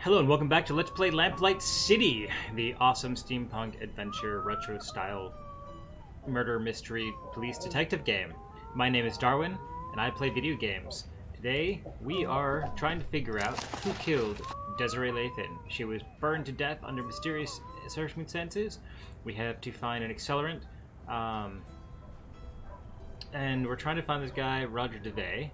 Hello and welcome back to Let's Play Lamplight City, the awesome steampunk adventure retro style murder mystery police detective game. My name is Darwin and I play video games. Today we are trying to figure out who killed Desiree Lathan. She was burned to death under mysterious circumstances. We have to find an accelerant, and we're trying to find this guy, Roger DeVay.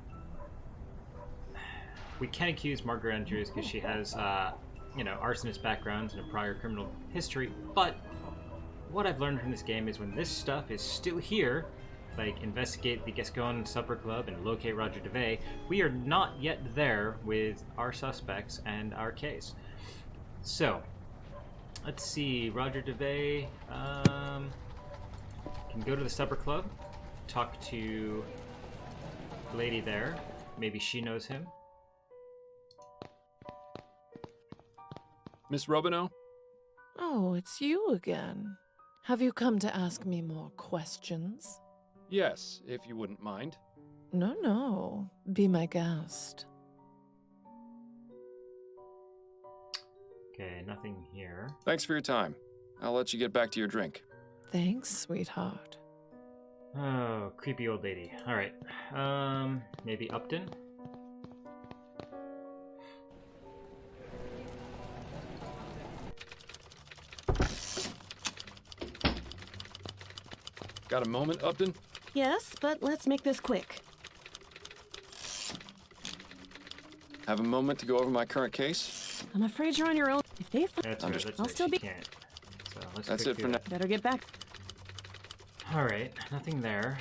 We can accuse Margaret Andrews because she has, arsonist backgrounds and a prior criminal history, but what I've learned from this game is when this stuff is still here, like investigate the Gascon Supper Club and locate Roger DeVay, we are not yet there with our suspects and our case. So, let's see, Roger DeVay can go to the Supper Club, talk to the lady there, maybe she knows him. Miss Robineau? Oh, it's you again. Have you come to ask me more questions? Yes, if you wouldn't mind. No. Be my guest. Okay, nothing here. Thanks for your time. I'll let you get back to your drink. Thanks, sweetheart. Oh, creepy old lady. Alright. Maybe Upton? Got a moment, Upton? Yes, but let's make this quick. Have a moment to go over my current case? I'm afraid you're on your own. If they That's find, right, that's I'll right, still she be. can't. So let's That's it for now. Better get back. Alright, nothing there.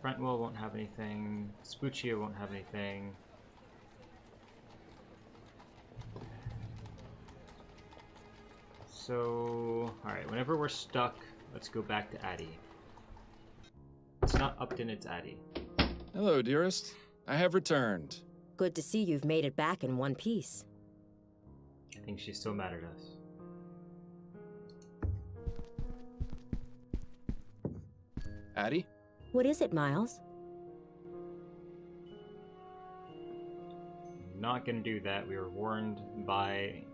Brentwell won't have anything. Vespuccia won't have anything. So, alright, whenever we're stuck, let's go back to Addie. It's not Upton, it's Addie. Hello, dearest. I have returned. Good to see you've made it back in one piece. I think she's still mad at us. Addie? What is it, Miles? Not gonna do that. We were warned by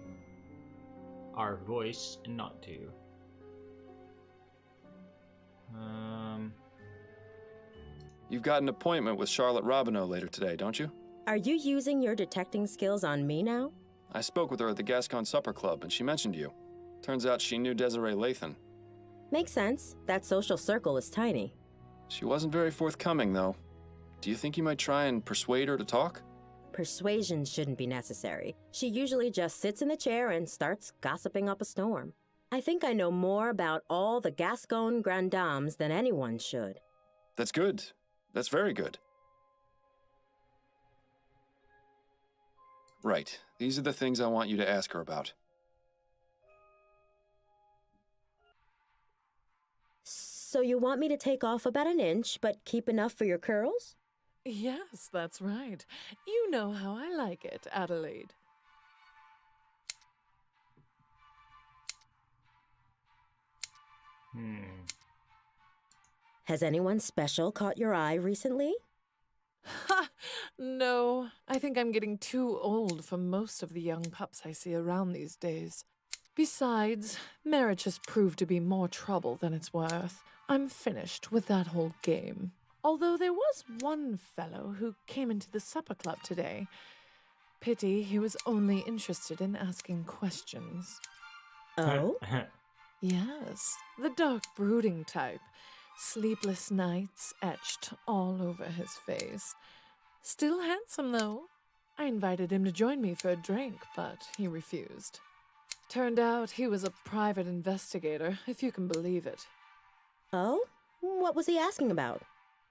our voice not to. You've got an appointment with Charlotte Robineau later today, don't you? Are you using your detecting skills on me now? I spoke with her at the Gascon Supper Club, and she mentioned you. Turns out she knew Desiree Lathan. Makes sense. That social circle is tiny. She wasn't very forthcoming, though. Do you think you might try and persuade her to talk? Persuasion shouldn't be necessary. She usually just sits in the chair and starts gossiping up a storm. I think I know more about all the Gascon grand dames than anyone should. That's good. That's very good. Right. These are the things I want you to ask her about. So you want me to take off about an inch, but keep enough for your curls? Yes, that's right. You know how I like it, Adelaide. Has anyone special caught your eye recently? Ha! No, I think I'm getting too old for most of the young pups I see around these days. Besides, marriage has proved to be more trouble than it's worth. I'm finished with that whole game. Although there was one fellow who came into the supper club today. Pity he was only interested in asking questions. Oh? Yes, the dark brooding type. Sleepless nights etched all over his face. Still handsome, though. I invited him to join me for a drink, but he refused. Turned out he was a private investigator, if you can believe it. Oh? What was he asking about?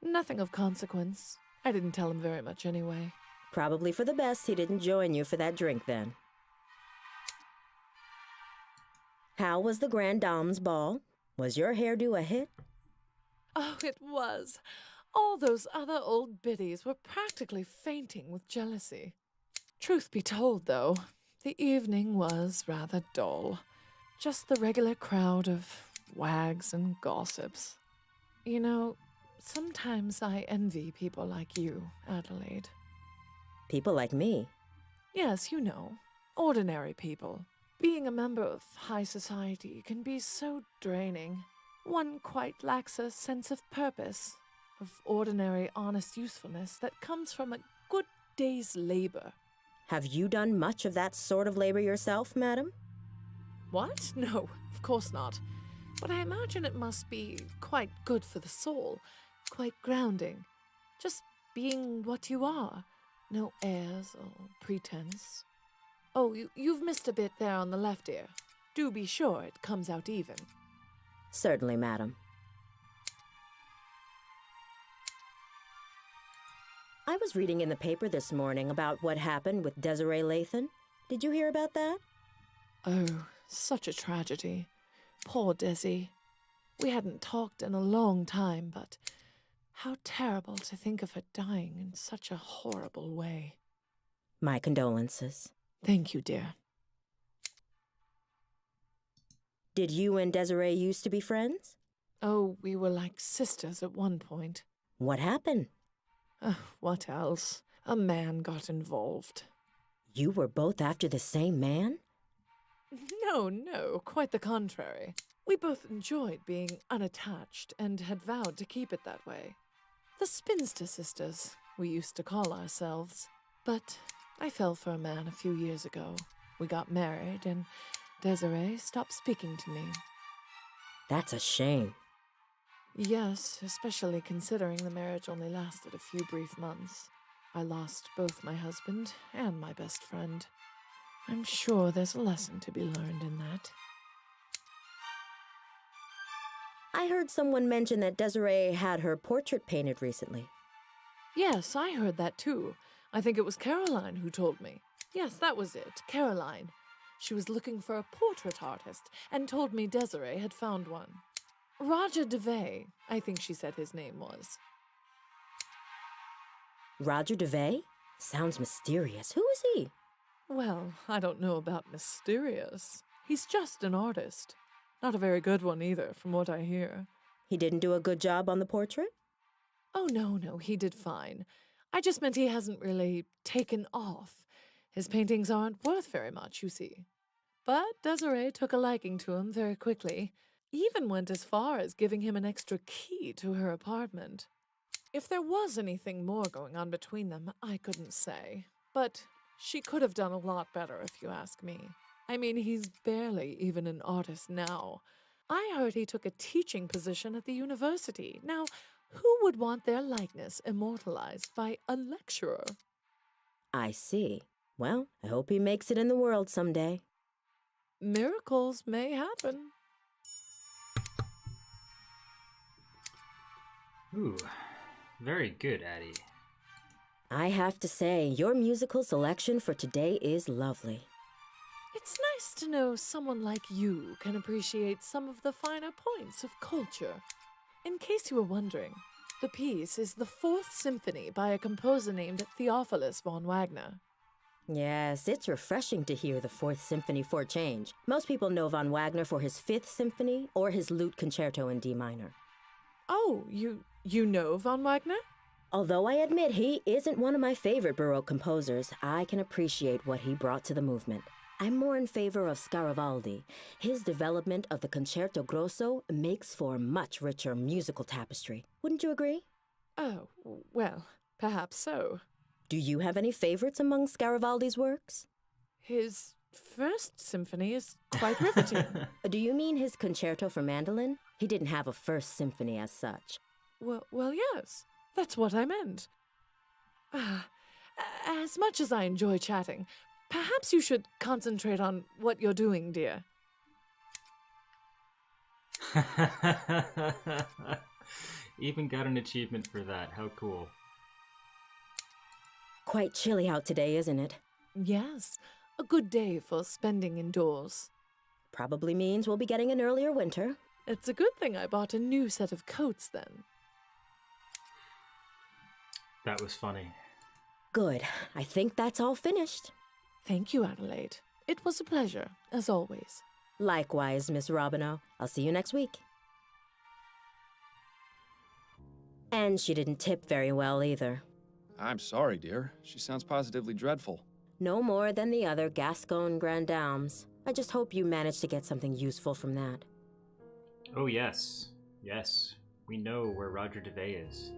Nothing of consequence. I didn't tell him very much anyway. Probably for the best he didn't join you for that drink then. How was the Grand Dame's ball? Was your hairdo a hit? Oh, it was. All those other old biddies were practically fainting with jealousy. Truth be told, though, the evening was rather dull. Just the regular crowd of wags and gossips. You know, Sometimes I envy people like you, Adelaide. People like me. Yes, you know, ordinary people. Being a member of high society can be so draining. One quite lacks a sense of purpose, of ordinary, honest usefulness that comes from a good day's labor. Have you done much of that sort of labor yourself, madam? What? No, of course not. But I imagine it must be quite good for the soul, quite grounding. Just being what you are. No airs or pretense. Oh, you've missed a bit there on the left ear. Do be sure it comes out even. Certainly, madam. I was reading in the paper this morning about what happened with Desiree Lathan. Did you hear about that? Oh, such a tragedy. Poor Desi. We hadn't talked in a long time, but how terrible to think of her dying in such a horrible way. My condolences. Thank you, dear. Did you and Desiree used to be friends? Oh, we were like sisters at one point. What happened? What else? A man got involved. You were both after the same man? No, quite the contrary. We both enjoyed being unattached and had vowed to keep it that way. The spinster sisters, we used to call ourselves. But I fell for a man a few years ago. We got married, and Desiree stopped speaking to me. That's a shame. Yes, especially considering the marriage only lasted a few brief months. I lost both my husband and my best friend. I'm sure there's a lesson to be learned in that. I heard someone mention that Desiree had her portrait painted recently. Yes, I heard that too. I think it was Caroline who told me. Yes, that was it, Caroline. She was looking for a portrait artist and told me Desiree had found one. Roger DeVay, I think she said his name was. Roger DeVay? Sounds mysterious. Who is he? Well, I don't know about mysterious. He's just an artist. Not a very good one either, from what I hear. He didn't do a good job on the portrait? Oh, no, he did fine. I just meant he hasn't really taken off. His paintings aren't worth very much, you see. But Desiree took a liking to him very quickly, even went as far as giving him an extra key to her apartment. If there was anything more going on between them, I couldn't say. But she could have done a lot better, if you ask me. I mean, he's barely even an artist now. I heard he took a teaching position at the university. Now, who would want their likeness immortalized by a lecturer? I see. Well, I hope he makes it in the world someday. Miracles may happen. Ooh, very good, Addie. I have to say, your musical selection for today is lovely. It's nice to know someone like you can appreciate some of the finer points of culture. In case you were wondering, the piece is the Fourth Symphony by a composer named Theophilus von Wagner. Yes, it's refreshing to hear the Fourth Symphony for a change. Most people know von Wagner for his Fifth Symphony or his Lute Concerto in D minor. Oh, you know von Wagner? Although I admit he isn't one of my favorite Baroque composers, I can appreciate what he brought to the movement. I'm more in favor of Scaravaldi. His development of the Concerto Grosso makes for a much richer musical tapestry. Wouldn't you agree? Oh, well, perhaps so. Do you have any favorites among Scaravaldi's works? His First Symphony is quite riveting. Do you mean his Concerto for Mandolin? He didn't have a first symphony as such. Well, yes. That's what I meant. As much as I enjoy chatting, perhaps you should concentrate on what you're doing, dear. Even got an achievement for that. How cool. Quite chilly out today, isn't it? Yes, a good day for spending indoors. Probably means we'll be getting an earlier winter. It's a good thing I bought a new set of coats then. That was funny. Good. I think that's all finished. Thank you, Adelaide. It was a pleasure, as always. Likewise, Miss Robinow. I'll see you next week. And she didn't tip very well either. I'm sorry, dear. She sounds positively dreadful. No more than the other Gascon Grandames. I just hope you managed to get something useful from that. Oh, yes. Yes. We know where Roger DeVay is.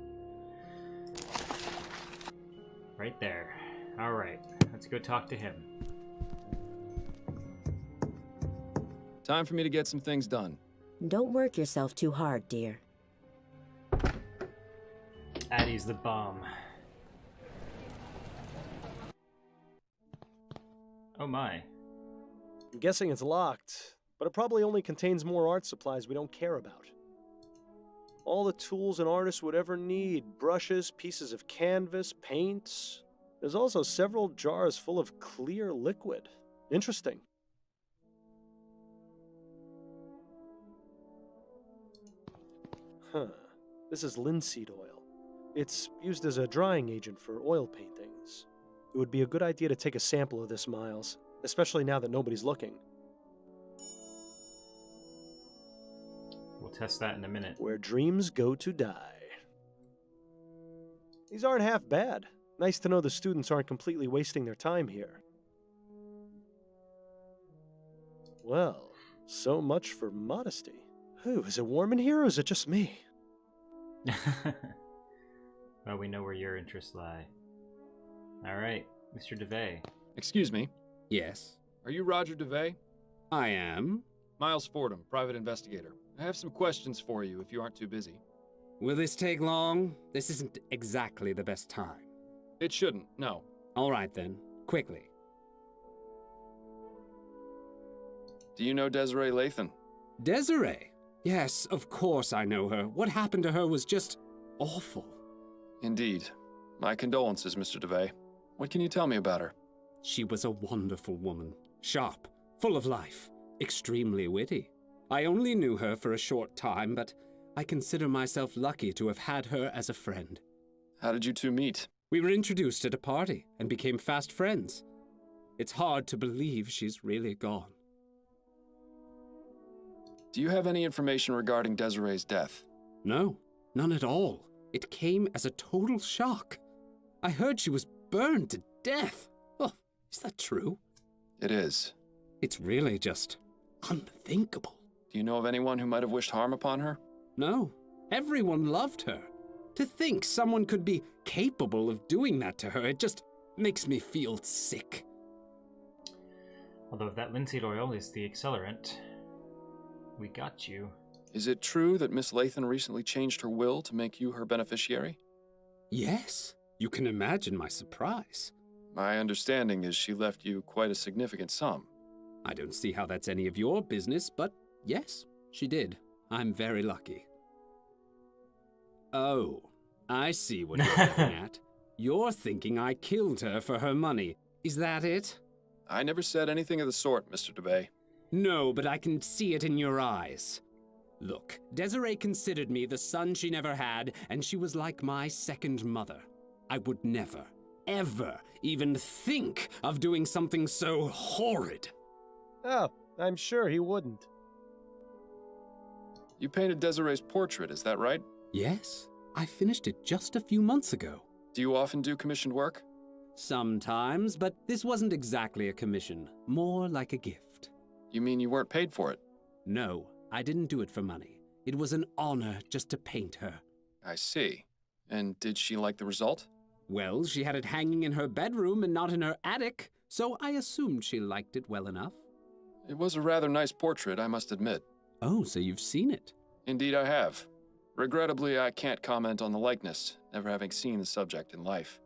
Right there. Alright, let's go talk to him. Time for me to get some things done. Don't work yourself too hard, dear. Addie's the bomb. Oh my. I'm guessing it's locked, but it probably only contains more art supplies we don't care about. All the tools an artist would ever need: brushes, pieces of canvas, paints. There's also several jars full of clear liquid. Interesting. Huh. This is linseed oil. It's used as a drying agent for oil paintings. It would be a good idea to take a sample of this, Miles, especially now that nobody's looking. We'll test that in a minute. Where dreams go to die. These aren't half bad. Nice to know the students aren't completely wasting their time here. Well, so much for modesty. Ooh, is it warm in here or is it just me? Well, we know where your interests lie. Alright, Mr. DeVay. Excuse me. Yes, Are you Roger DeVay? I am. Miles Fordham, private investigator. I have some questions for you if you aren't too busy. Will this take long? This isn't exactly the best time. It shouldn't, no. All right then, quickly. Do you know Desiree Lathan? Desiree? Yes, of course I know her. What happened to her was just awful. Indeed. My condolences, Mr. DeVay. What can you tell me about her? She was a wonderful woman. Sharp, full of life, extremely witty. I only knew her for a short time, but I consider myself lucky to have had her as a friend. How did you two meet? We were introduced at a party and became fast friends. It's hard to believe she's really gone. Do you have any information regarding Desiree's death? No, none at all. It came as a total shock. I heard she was burned to death. Oh, is that true? It is. It's really just unthinkable. Do you know of anyone who might have wished harm upon her? No, everyone loved her. To think someone could be capable of doing that to her, it just makes me feel sick. Although if that linseed oil is the accelerant, we got you. Is it true that Miss Lathan recently changed her will to make you her beneficiary? Yes, you can imagine my surprise. My understanding is she left you quite a significant sum. I don't see how that's any of your business, but yes, she did. I'm very lucky. Oh, I see what you're getting at. You're thinking I killed her for her money. Is that it? I never said anything of the sort, Mr. DeVay. No, but I can see it in your eyes. Look, Desiree considered me the son she never had, and she was like my second mother. I would never, ever even think of doing something so horrid. Oh, I'm sure he wouldn't. You painted Desiree's portrait, is that right? Yes, I finished it just a few months ago. Do you often do commissioned work? Sometimes, but this wasn't exactly a commission, more like a gift. You mean you weren't paid for it? No, I didn't do it for money. It was an honor just to paint her. I see. And did she like the result? Well, she had it hanging in her bedroom and not in her attic, so I assumed she liked it well enough. It was a rather nice portrait, I must admit. Oh, so you've seen it? Indeed I have. Regrettably, I can't comment on the likeness, never having seen the subject in life.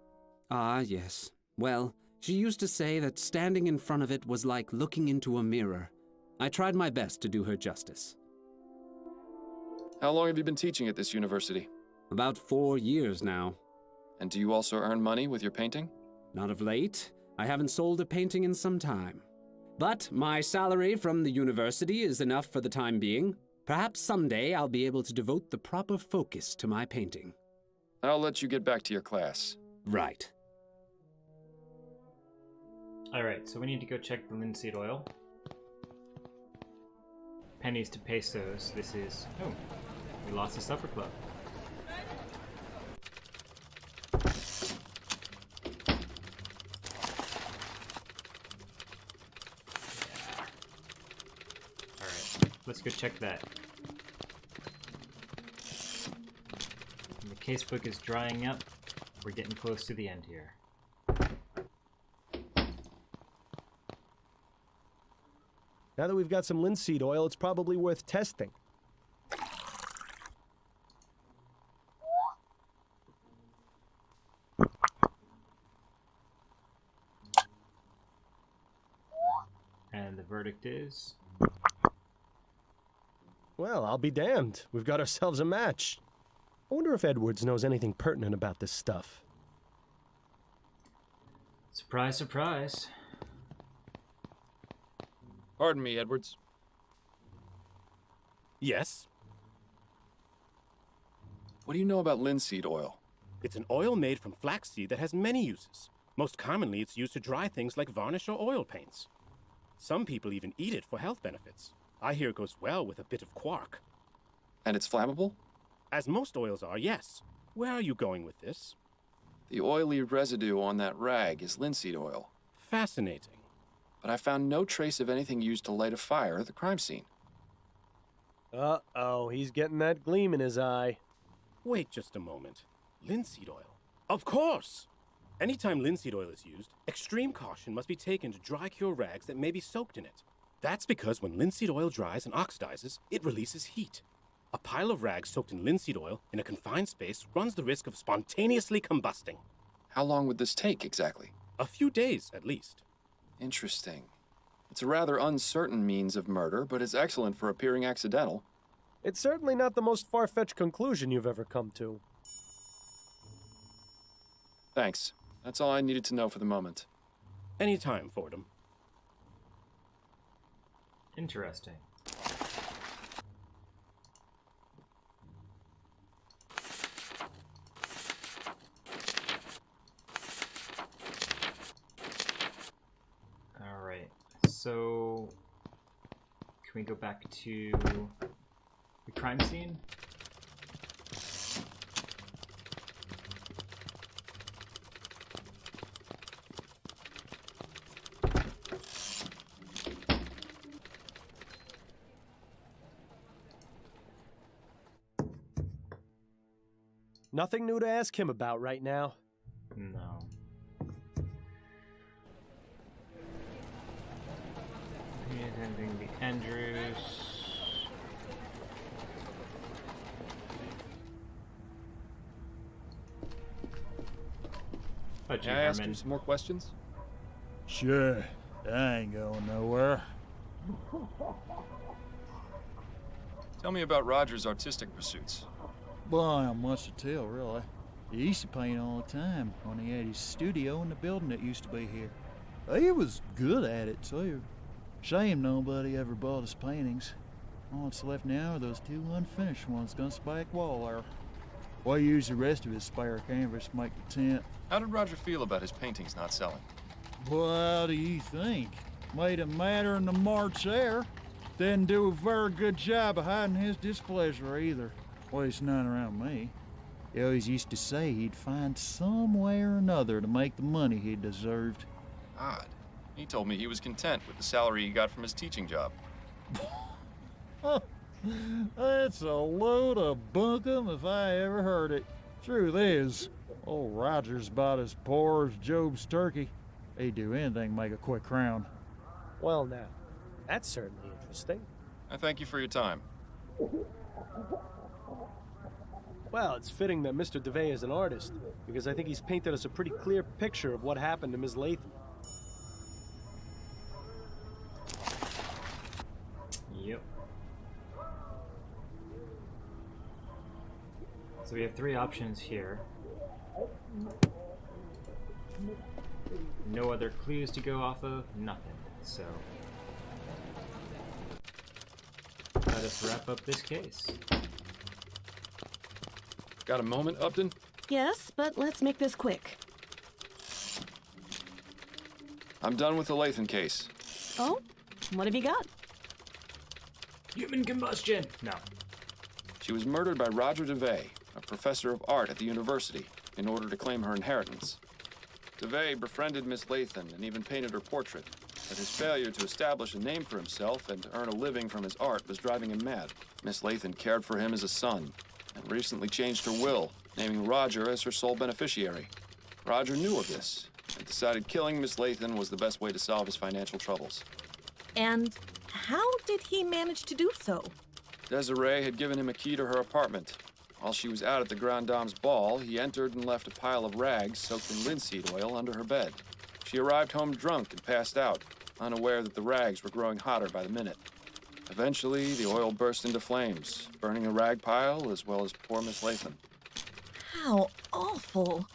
Ah, yes. Well, she used to say that standing in front of it was like looking into a mirror. I tried my best to do her justice. How long have you been teaching at this university? About 4 years now. And do you also earn money with your painting? Not of late. I haven't sold a painting in some time. But my salary from the university is enough for the time being. Perhaps someday I'll be able to devote the proper focus to my painting. I'll let you get back to your class. Right. Alright, so we need to go check the linseed oil. Pennies to pesos. This is... Oh, we lost the supper club. let's go check that. And the casebook is drying up. We're getting close to the end here. Now that we've got some linseed oil, it's probably worth testing. And the verdict is... Well, I'll be damned. We've got ourselves a match. I wonder if Edwards knows anything pertinent about this stuff. Surprise, surprise. Pardon me, Edwards. Yes, What do you know about linseed oil? it's an oil made from flaxseed that has many uses. Most commonly, it's used to dry things like varnish or oil paints. Some people even eat it for health benefits. I hear it goes well with a bit of quark. And it's flammable? As most oils are, yes. Where are you going with this? The oily residue on that rag is linseed oil. Fascinating. But I found no trace of anything used to light a fire at the crime scene. Uh-oh, he's getting that gleam in his eye. Wait just a moment. Linseed oil? Of course! Anytime linseed oil is used, extreme caution must be taken to dry cure rags that may be soaked in it. That's because when linseed oil dries and oxidizes, it releases heat. A pile of rags soaked in linseed oil in a confined space runs the risk of spontaneously combusting. How long would this take exactly? A few days, at least. Interesting. It's a rather uncertain means of murder, but it's excellent for appearing accidental. It's certainly not the most far-fetched conclusion you've ever come to. Thanks. That's all I needed to know for the moment. Anytime, Fordham. Interesting. Alright, so can we go back to the crime scene? Nothing new to ask him about right now. No. He's ending the Andrews. Oh, gee, May I ask Herman. you some more questions? Sure, I ain't going nowhere. Tell me about Roger's artistic pursuits. Boy, not much to tell, really. He used to paint all the time when he had his studio in the building that used to be here. He was good at it, too. Shame nobody ever bought his paintings. All that's left now are those two unfinished ones against the back wall there. We used the rest of his spare canvas to make the tent. How did Roger feel about his paintings not selling? Well, how do you think? Made him madder in the March air. Didn't do a very good job of hiding his displeasure either. At least none around me. He always used to say he'd find some way or another to make the money he deserved. Odd. He told me he was content with the salary he got from his teaching job. That's a load of bunkum if I ever heard it. Truth is, old Roger's about as poor as Job's turkey. He'd do anything to make a quick crown. Well, now, that's certainly interesting. I thank you for your time. Well, it's fitting that Mr. DeVay is an artist, because I think he's painted us a pretty clear picture of what happened to Ms. Latham. Yep. So we have three options here. No other clues to go off of, nothing. So let us wrap up this case. Got a moment, Upton? Yes, but let's make this quick. I'm done with the Latham case. Oh? What have you got? Human combustion! No. She was murdered by Roger DeVay, a professor of art at the university, in order to claim her inheritance. DeVay befriended Miss Latham and even painted her portrait. but his failure to establish a name for himself and earn a living from his art was driving him mad. Miss Lathan cared for him as a son, and recently changed her will, naming Roger as her sole beneficiary. Roger knew of this, and decided killing Miss Lathan was the best way to solve his financial troubles. And how did he manage to do so? Desiree had given him a key to her apartment. While she was out at the Grand Dame's ball, he entered and left a pile of rags soaked in linseed oil under her bed. She arrived home drunk and passed out, unaware that the rags were growing hotter by the minute. Eventually, the oil burst into flames, burning the rag pile as well as poor Miss Lathan. How awful.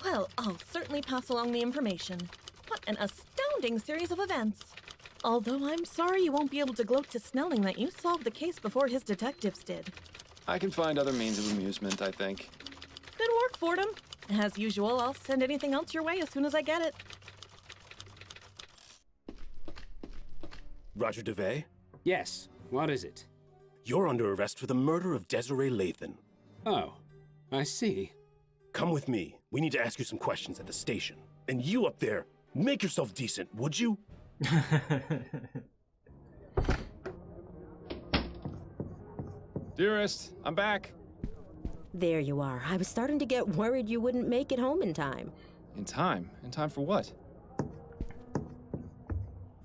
Well, I'll certainly pass along the information. What an astounding series of events. Although I'm sorry you won't be able to gloat to Snelling that you solved the case before his detectives did. I can find other means of amusement, I think. Good work, Fordham. As usual, I'll send anything else your way as soon as I get it. Roger DeVay, Yes, what is it? you're under arrest for the murder of Desiree Lathan. Oh, I see. Come with me. We need to ask you some questions at the station. And you up there, make yourself decent, would you? Dearest, I'm back. There you are. I was starting to get worried you wouldn't make it home in time. In time? In time for what?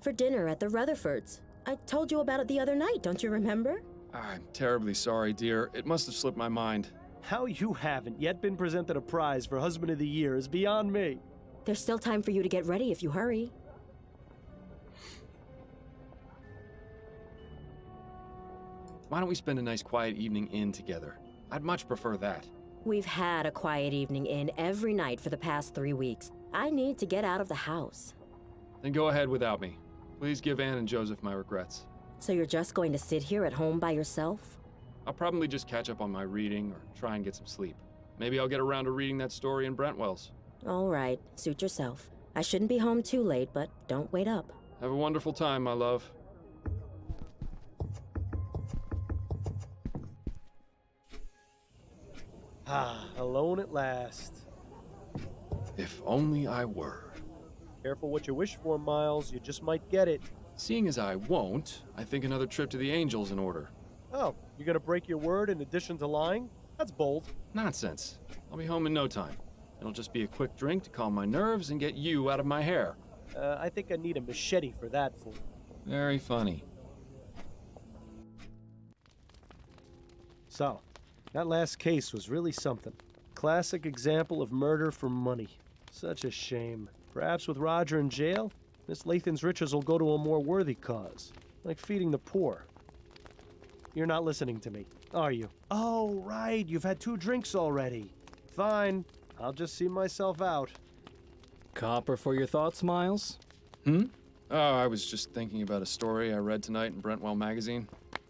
For dinner at the Rutherfords. I told you about it the other night, don't you remember? I'm terribly sorry, dear. It must have slipped my mind. How you haven't yet been presented a prize for Husband of the Year is beyond me. There's still time for you to get ready if you hurry. Why don't we spend a nice quiet evening in together? I'd much prefer that. We've had a quiet evening in every night for the past 3 weeks. I need to get out of the house. Then go ahead without me. Please give Anne and Joseph my regrets. So you're just going to sit here at home by yourself? I'll probably just catch up on my reading or try and get some sleep. Maybe I'll get around to reading that story in Brentwell's. All right, suit yourself. I shouldn't be home too late, but don't wait up. Have a wonderful time, my love. Ah, alone at last. If only I were. Careful what you wish for, Miles. You just might get it. Seeing as I won't, I think another trip to the Angels in order. Oh, you're gonna break your word in addition to lying? That's bold. Nonsense. I'll be home in no time. It'll just be a quick drink to calm my nerves and get you out of my hair. I think I need a machete for that, fool. Very funny. So, that last case was really something. Classic example of murder for money. Such a shame. Perhaps with Roger in jail, Miss Lathan's riches will go to a more worthy cause, like feeding the poor. You're not listening to me, are you? Oh, right, you've had 2 drinks already. Fine, I'll just see myself out. Copper for your thoughts, Miles? Oh, I was just thinking about a story I read tonight in Brentwell magazine.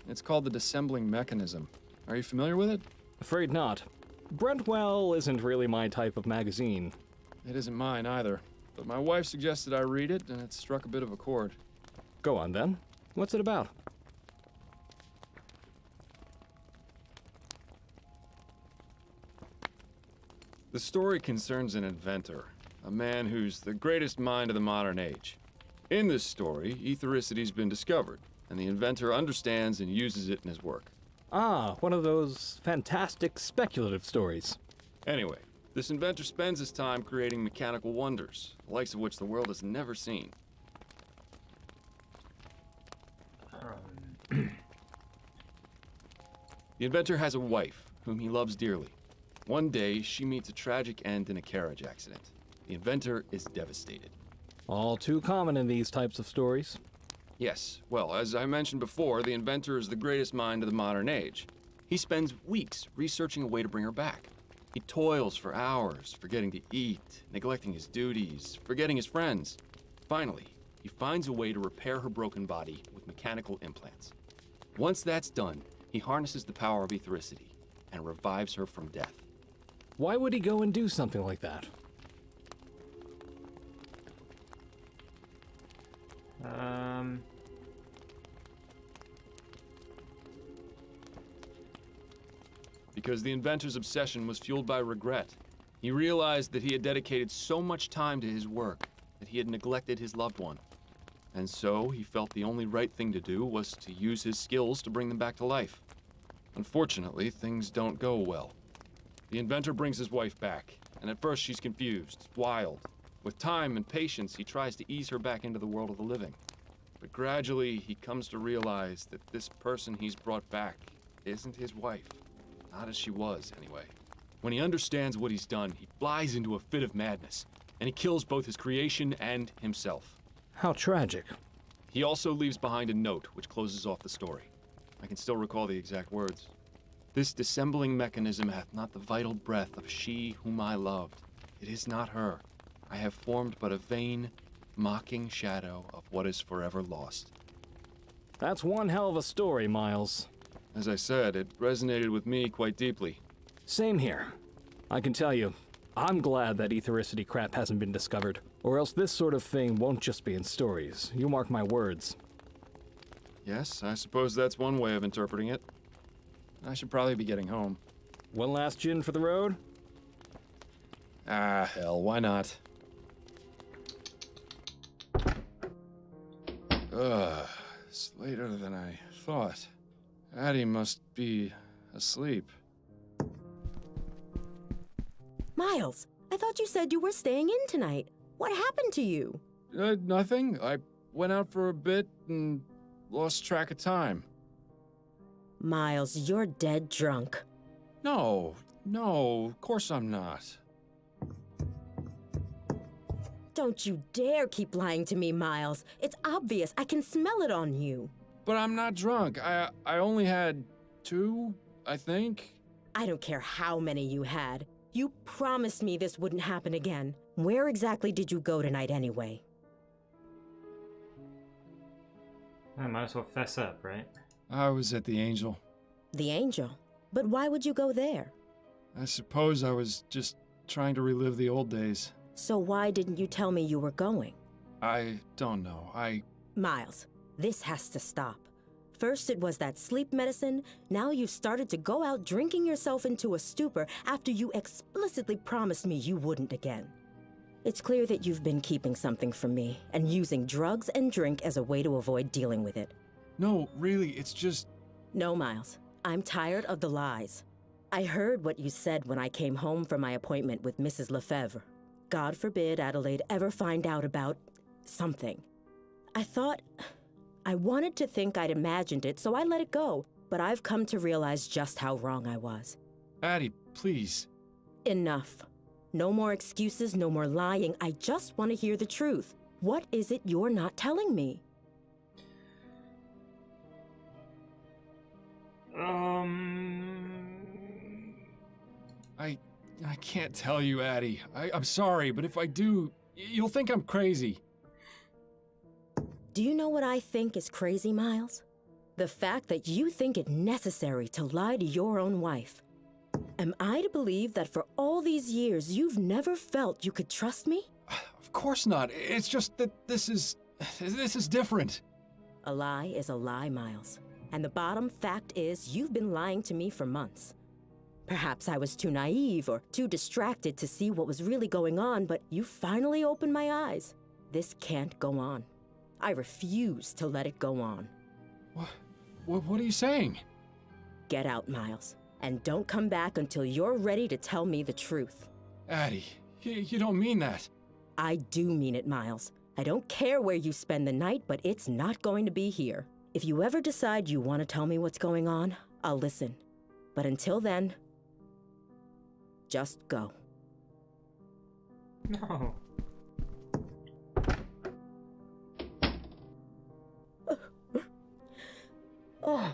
It's called The Dissembling Mechanism. Are you familiar with it? Afraid not. Brentwell isn't really my type of magazine. It isn't mine either, but my wife suggested I read it, and it struck a bit of a chord. Go on then. What's it about? The story concerns an inventor, a man who's the greatest mind of the modern age. In this story, ethericity's been discovered, and the inventor understands and uses it in his work. Ah, one of those fantastic speculative stories. Anyway, this inventor spends his time creating mechanical wonders, the likes of which the world has never seen. The inventor has a wife, whom he loves dearly. One day, she meets a tragic end in a carriage accident. The inventor is devastated. All too common in these types of stories. Yes, well, as I mentioned before, the inventor is the greatest mind of the modern age. He spends weeks researching a way to bring her back. He toils for hours, forgetting to eat, neglecting his duties, forgetting his friends. Finally, he finds a way to repair her broken body with mechanical implants. Once that's done, he harnesses the power of ethericity and revives her from death. Why would he go and do something like that? Because the inventor's obsession was fueled by regret. He realized that he had dedicated so much time to his work that he had neglected his loved one. And so he felt the only right thing to do was to use his skills to bring them back to life. Unfortunately, things don't go well. The inventor brings his wife back, and at first she's confused, wild. With time and patience, he tries to ease her back into the world of the living. But gradually, he comes to realize that this person he's brought back isn't his wife. Not as she was, anyway. When he understands what he's done, he flies into a fit of madness, and he kills both his creation and himself. How tragic. He also leaves behind a note which closes off the story. I can still recall the exact words. This dissembling mechanism hath not the vital breath of she whom I loved. It is not her. I have formed but a vain, mocking shadow of what is forever lost. That's one hell of a story, Miles. As I said, it resonated with me quite deeply. Same here. I can tell you, I'm glad that ethericity crap hasn't been discovered, or else this sort of thing won't just be in stories. You mark my words. Yes, I suppose that's one way of interpreting it. I should probably be getting home. One last gin for the road? Ah, hell, why not? It's later than I thought. Addie must be asleep. Miles, I thought you said you were staying in tonight. What happened to you? Nothing. I went out for a bit and lost track of time. Miles, you're dead drunk. No, of course I'm not. Don't you dare keep lying to me, Miles. It's obvious. I can smell it on you. But I'm not drunk. I only had 2, I think. I don't care how many you had. You promised me this wouldn't happen again. Where exactly did you go tonight anyway? I might as well fess up, right? I was at the Angel. The Angel? But why would you go there? I suppose I was just trying to relive the old days. So why didn't you tell me you were going? I don't know. Miles, this has to stop. First it was that sleep medicine, now you've started to go out drinking yourself into a stupor after you explicitly promised me you wouldn't again. It's clear that you've been keeping something from me and using drugs and drink as a way to avoid dealing with it. No, really, it's just... No, Miles. I'm tired of the lies. I heard what you said when I came home from my appointment with Mrs. Lefebvre. God forbid Adelaide ever find out about something. I wanted to think I'd imagined it, so I let it go. But I've come to realize just how wrong I was. Addie, please. Enough. No more excuses, no more lying. I just want to hear the truth. What is it you're not telling me? I can't tell you, Addie. I'm sorry, but if I do, you'll think I'm crazy. Do you know what I think is crazy, Miles? The fact that you think it necessary to lie to your own wife. Am I to believe that for all these years you've never felt you could trust me? Of course not. It's just that this is different. A lie is a lie, Miles. And the bottom fact is you've been lying to me for months. Perhaps I was too naive or too distracted to see what was really going on, but you finally opened my eyes. This can't go on. I refuse to let it go on. What are you saying? Get out, Miles, and don't come back until you're ready to tell me the truth. Addie, you don't mean that. I do mean it, Miles. I don't care where you spend the night, but it's not going to be here. If you ever decide you want to tell me what's going on, I'll listen. But until then, just go. No. Oh.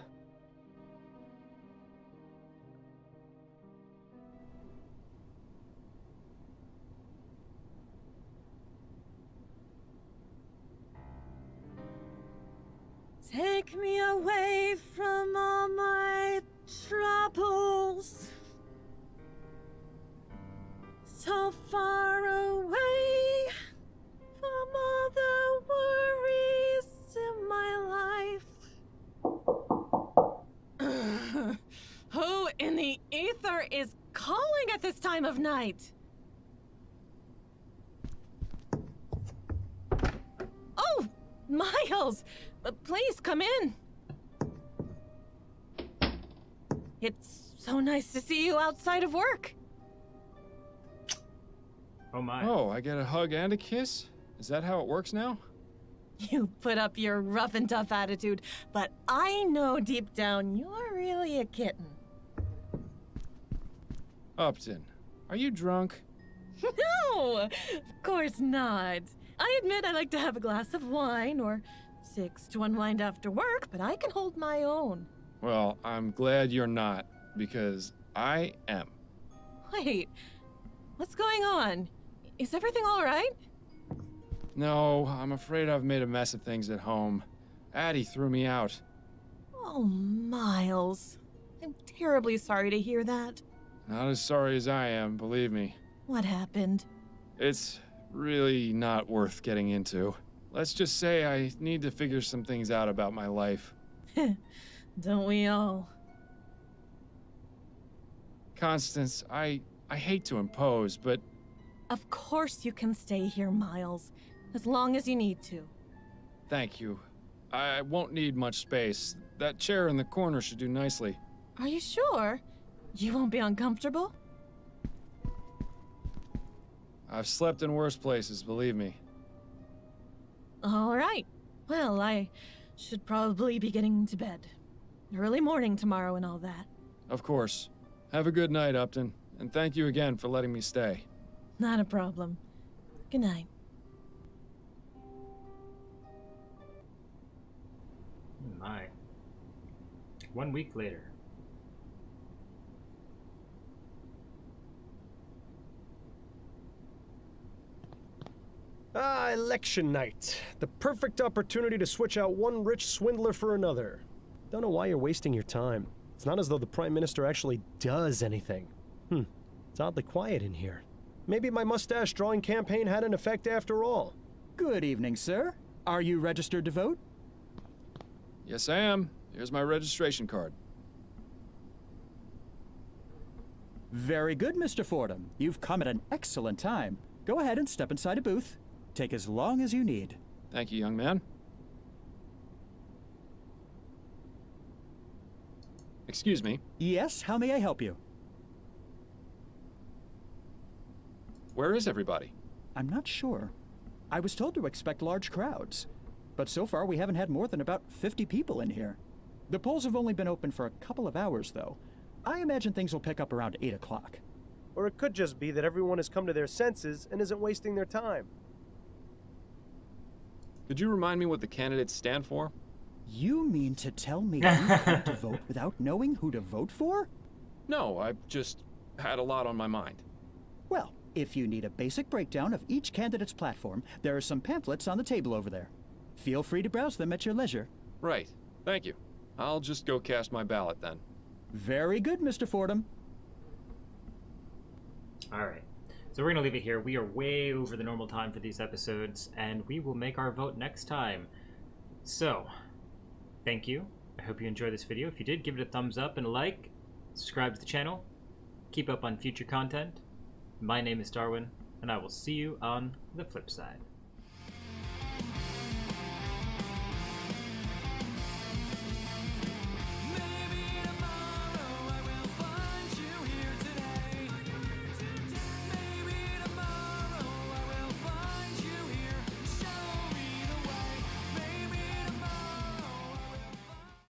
Take me away from all my troubles. So far away from all the worries in my life. Who in the ether is calling at this time of night? Oh, Miles! Please come in. It's so nice to see you outside of work. Oh my. Oh, I get a hug and a kiss? Is that how it works now? You put up your rough and tough attitude, but I know deep down you're really a kitten. Upton, are you drunk? No, of course not. I admit I like to have a glass of wine or 6 to unwind after work, but I can hold my own. Well, I'm glad you're not, because I am. Wait, what's going on? Is everything all right? No, I'm afraid I've made a mess of things at home. Addie threw me out. Oh, Miles. I'm terribly sorry to hear that. Not as sorry as I am, believe me. What happened? It's really not worth getting into. Let's just say I need to figure some things out about my life. Don't we all? Constance, I hate to impose, but Of course you can stay here, Miles. As long as you need to. thank you. I won't need much space. That chair in the corner should do nicely. Are you sure? You won't be uncomfortable? I've slept in worse places, believe me. All right. Well, I should probably be getting to bed. Early morning tomorrow and all that. Of course. Have a good night, Upton, and thank you again for letting me stay. Not a problem. Good night. Oh my. 1 week later. Election night. The perfect opportunity to switch out one rich swindler for another. Don't know why you're wasting your time. It's not as though the Prime Minister actually does anything. It's oddly quiet in here. Maybe my mustache drawing campaign had an effect after all. Good evening, sir. Are you registered to vote? Yes, I am. Here's my registration card. Very good, Mr. Fordham. You've come at an excellent time. Go ahead and step inside a booth. Take as long as you need. Thank you, young man. Excuse me. Yes, how may I help you? Where is everybody? I'm not sure. I was told to expect large crowds, but so far we haven't had more than about 50 people in here. The polls have only been open for a couple of hours, though. I imagine things will pick up around 8 o'clock. Or it could just be that everyone has come to their senses and isn't wasting their time. Could you remind me what the candidates stand for? You mean to tell me you come to vote without knowing who to vote for? No, I've just had a lot on my mind. Well, if you need a basic breakdown of each candidate's platform, there are some pamphlets on the table over there. Feel free to browse them at your leisure. Right. Thank you. I'll just go cast my ballot then. Very good, Mr. Fordham. Alright. So we're going to leave it here. We are way over the normal time for these episodes, and we will make our vote next time. So, thank you. I hope you enjoyed this video. If you did, give it a thumbs up and a like. Subscribe to the channel. Keep up on future content. My name is Darwin, and I will see you on the flip side.